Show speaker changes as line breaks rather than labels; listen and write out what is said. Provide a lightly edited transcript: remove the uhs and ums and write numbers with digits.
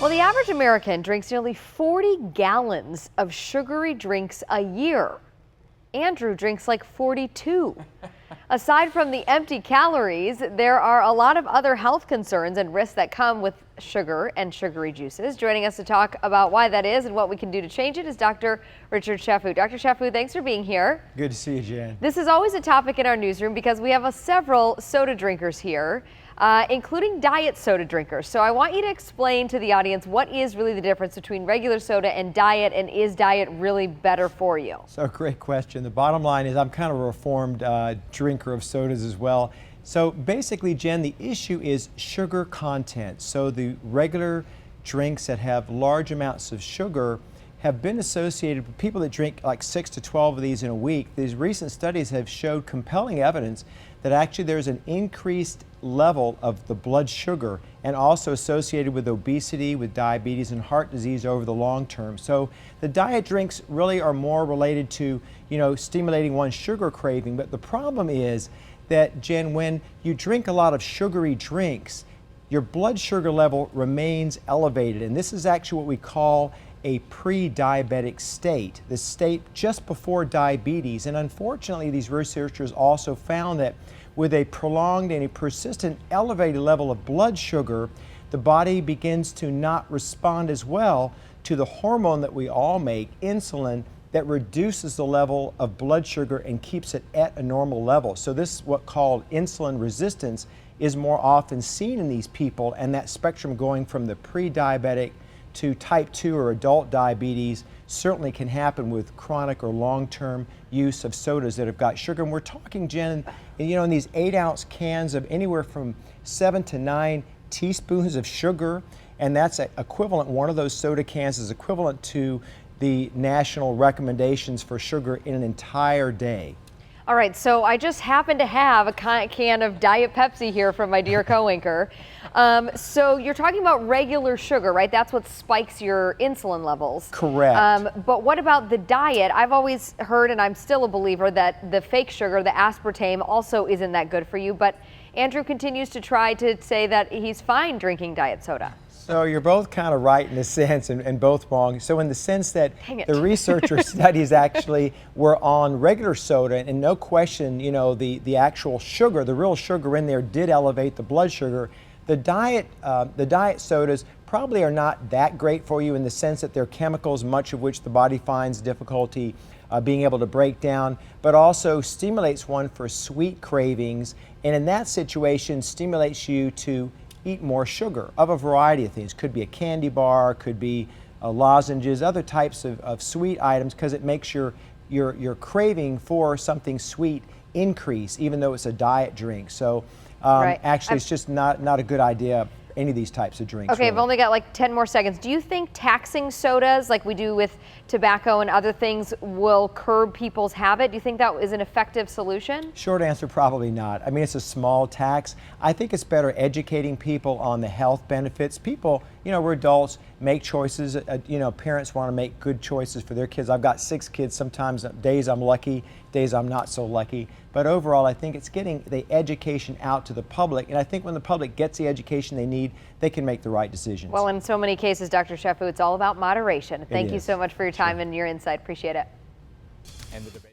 Well, the average American drinks nearly 40 gallons of sugary drinks a year. Andrew drinks like 42. Aside from the empty calories, there are a lot of other health concerns and risks that come with sugar and sugary juices. Joining us to talk about why that is and what we can do to change it is Dr. Richard Chaffoo. Dr. Chaffoo, thanks for being here.
Good to see you, Jen.
This is always a topic in our newsroom because we have several soda drinkers here, including diet soda drinkers. So I want you to explain to the audience what is really the difference between regular soda and diet, and is diet really better for you?
So great question. The bottom line is I'm kind of a reformed drinker of sodas as well. So basically, Jen, the issue is sugar content. So the regular drinks that have large amounts of sugar have been associated with people that drink like 6 to 12 of these in a week. These recent studies have showed compelling evidence that actually there's an increased level of the blood sugar and also associated with obesity, with diabetes and heart disease over the long term. So the diet drinks really are more related to, stimulating one's sugar craving. But the problem is that, Jen, when you drink a lot of sugary drinks, your blood sugar level remains elevated. And this is actually what we call a pre-diabetic state, the state just before diabetes. And unfortunately, these researchers also found that with a prolonged and a persistent elevated level of blood sugar, the body begins to not respond as well to the hormone that we all make, insulin, that reduces the level of blood sugar and keeps it at a normal level. So this is what called insulin resistance is more often seen in these people, and that spectrum going from the pre-diabetic to type 2 or adult diabetes certainly can happen with chronic or long-term use of sodas that have got sugar. And we're talking, Jen, in these 8-ounce cans of anywhere from 7 to 9 teaspoons of sugar, and that's equivalent, one of those soda cans is equivalent to the national recommendations for sugar in an entire day.
All right, so I just happen to have a can of Diet Pepsi here from my dear co-anchor. So you're talking about regular sugar, right? That's what spikes your insulin levels.
Correct.
But what about the diet? I've always heard, and I'm still a believer, that the fake sugar, the aspartame, also isn't that good for you. But Andrew continues to try to say that he's fine drinking diet soda.
So you're both kind of right in a sense and both wrong. So in the sense that the researcher studies actually were on regular soda, and no question, the actual sugar, the real sugar in there did elevate the blood sugar. The diet sodas probably are not that great for you in the sense that they're chemicals, much of which the body finds difficulty being able to break down, but also stimulates one for sweet cravings, and in that situation stimulates you to eat more sugar of a variety of things. Could be a candy bar, could be lozenges, other types of sweet items, because it makes your craving for something sweet increase, even though it's a diet drink. So actually it's just not a good idea, any of these types of drinks.
Okay, really. I've only got like 10 more seconds. Do you think taxing sodas like we do with tobacco and other things will curb people's habit? Do you think that is an effective solution?
Short answer, probably not. I mean, it's a small tax. I think it's better educating people on the health benefits. People, we're adults, make choices. Parents want to make good choices for their kids. I've got 6 kids. Sometimes days I'm lucky, days I'm not so lucky. But overall, I think it's getting the education out to the public. And I think when the public gets the education they need, they can make the right decisions.
Well, in so many cases, Dr. Chaffoo, it's all about moderation. Thank you so much for your time and your insight. Appreciate it.
And the debate.